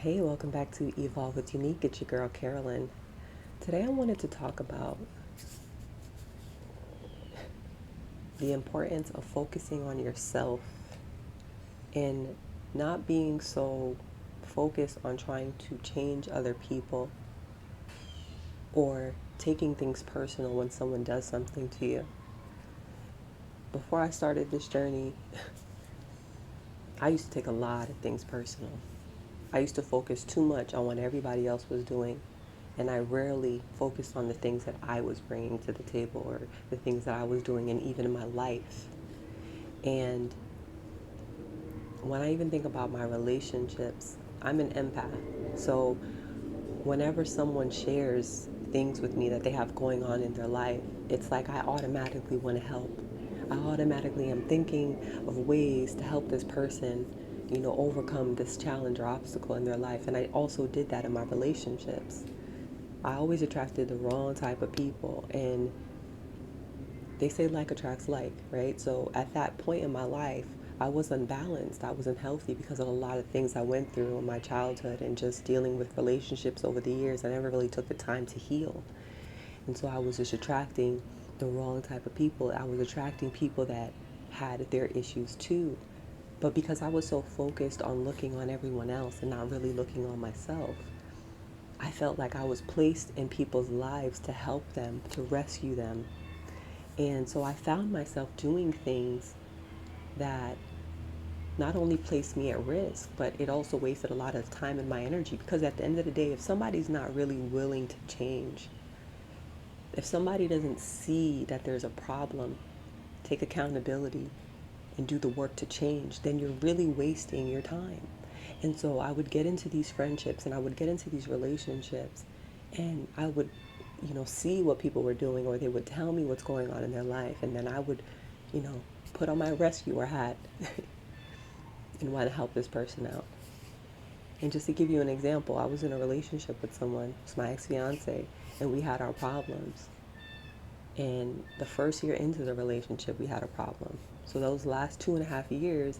Hey, welcome back to Evolve with Unique. It's your girl Carolyn. Today I wanted to talk about the importance of focusing on yourself and not being so focused on trying to change other people or taking things personal when someone does something to you. Before I started this journey, I used to take a lot of things personal. I used to focus too much on what everybody else was doing, and I rarely focused on the things that I was bringing to the table or the things that I was doing, and even in my life. And when I even think about my relationships, I'm an empath. So whenever someone shares things with me that they have going on in their life, it's like I automatically want to help. I automatically am thinking of ways to help this person, overcome this challenge or obstacle in their life. And I also did that in my relationships. I always attracted the wrong type of people, and they say like attracts like, right? So at that point in my life, I was unbalanced. I was unhealthy because of a lot of things I went through in my childhood and just dealing with relationships over the years. I never really took the time to heal. And so I was just attracting the wrong type of people. I was attracting people that had their issues too. But because I was so focused on looking on everyone else and not really looking on myself, I felt like I was placed in people's lives to help them, to rescue them. And so I found myself doing things that not only placed me at risk, but it also wasted a lot of time and my energy. Because at the end of the day, if somebody's not really willing to change, if somebody doesn't see that there's a problem, take accountability, and do the work to change, then you're really wasting your time. And so I would get into these friendships and I would get into these relationships, and I would, see what people were doing, or they would tell me what's going on in their life. And then I would, you know, put on my rescuer hat and want to help this person out. And just to give you an example, I was in a relationship with someone, it's my ex-fiance, and we had our problems. And the first year into the relationship, we had a problem. So those last 2.5 years,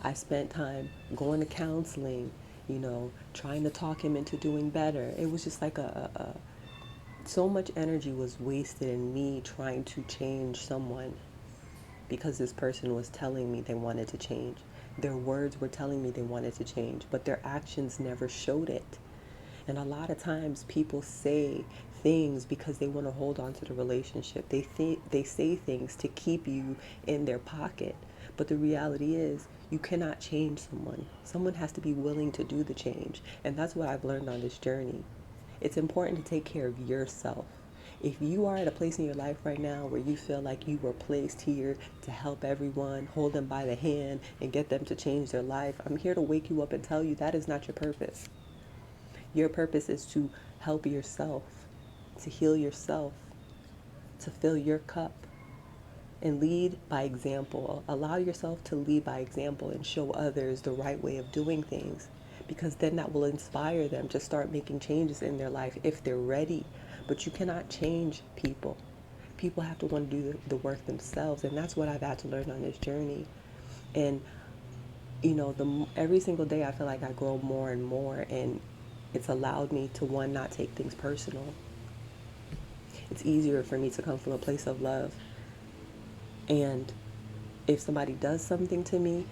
I spent time going to counseling, trying to talk him into doing better. It was just like so much energy was wasted in me trying to change someone because this person was telling me they wanted to change. Their words were telling me they wanted to change, but their actions never showed it. And a lot of times people say things because they want to hold on to the relationship. They say things to keep you in their pocket. But the reality is you cannot change someone. Someone has to be willing to do the change. And that's what I've learned on this journey. It's important to take care of yourself. If you are at a place in your life right now where you feel like you were placed here to help everyone, hold them by the hand, and get them to change their life, I'm here to wake you up and tell you that is not your purpose. Your purpose is to help yourself, to heal yourself, to fill your cup, and lead by example. Allow yourself to lead by example and show others the right way of doing things, because then that will inspire them to start making changes in their life if they're ready. But you cannot change people. People have to want to do the work themselves, and that's what I've had to learn on this journey. And every single day I feel like I grow more and more, and it's allowed me to, one, not take things personal. It's easier for me to come from a place of love. And if somebody does something to me,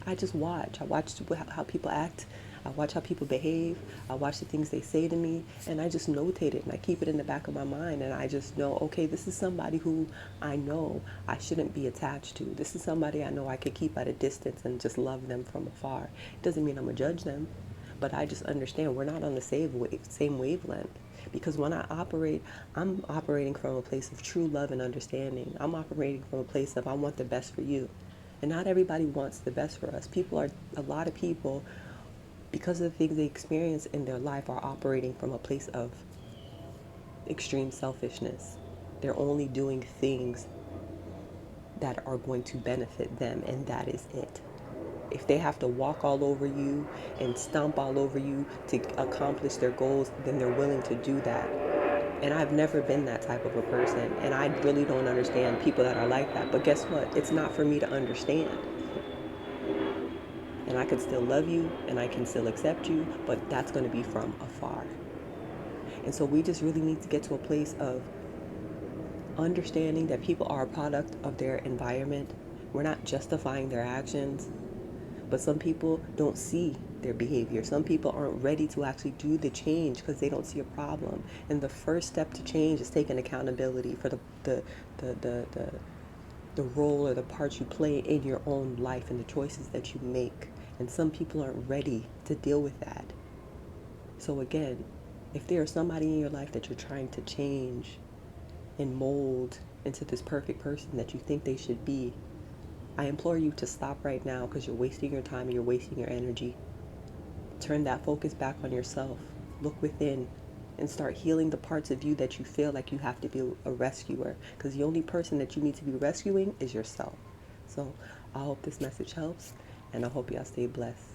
I just watch. I watch how people act. I watch how people behave. I watch the things they say to me, and I just notate it and I keep it in the back of my mind. And I just know, okay, this is somebody who I know I shouldn't be attached to. This is somebody I know I could keep at a distance and just love them from afar. It doesn't mean I'm gonna judge them, but I just understand we're not on the same wavelength. Because when I operate, I'm operating from a place of true love and understanding. I'm operating from a place of I want the best for you. And not everybody wants the best for us. A lot of people, because of the things they experience in their life, are operating from a place of extreme selfishness. They're only doing things that are going to benefit them, and that is it. If they have to walk all over you and stomp all over you to accomplish their goals, then they're willing to do that. And I've never been that type of a person, and I really don't understand people that are like that. But guess what? It's not for me to understand. And I could still love you and I can still accept you, but that's going to be from afar. And so we just really need to get to a place of understanding that people are a product of their environment. We're not justifying their actions, but some people don't see their behavior. Some people aren't ready to actually do the change because they don't see a problem. And the first step to change is taking accountability for the, the, the, the role or the part you play in your own life and the choices that you make. And some people aren't ready to deal with that. So again, if there's somebody in your life that you're trying to change and mold into this perfect person that you think they should be, I implore you to stop right now because you're wasting your time and you're wasting your energy. Turn that focus back on yourself. Look within and start healing the parts of you that you feel like you have to be a rescuer, because the only person that you need to be rescuing is yourself. So I hope this message helps, and I hope y'all stay blessed.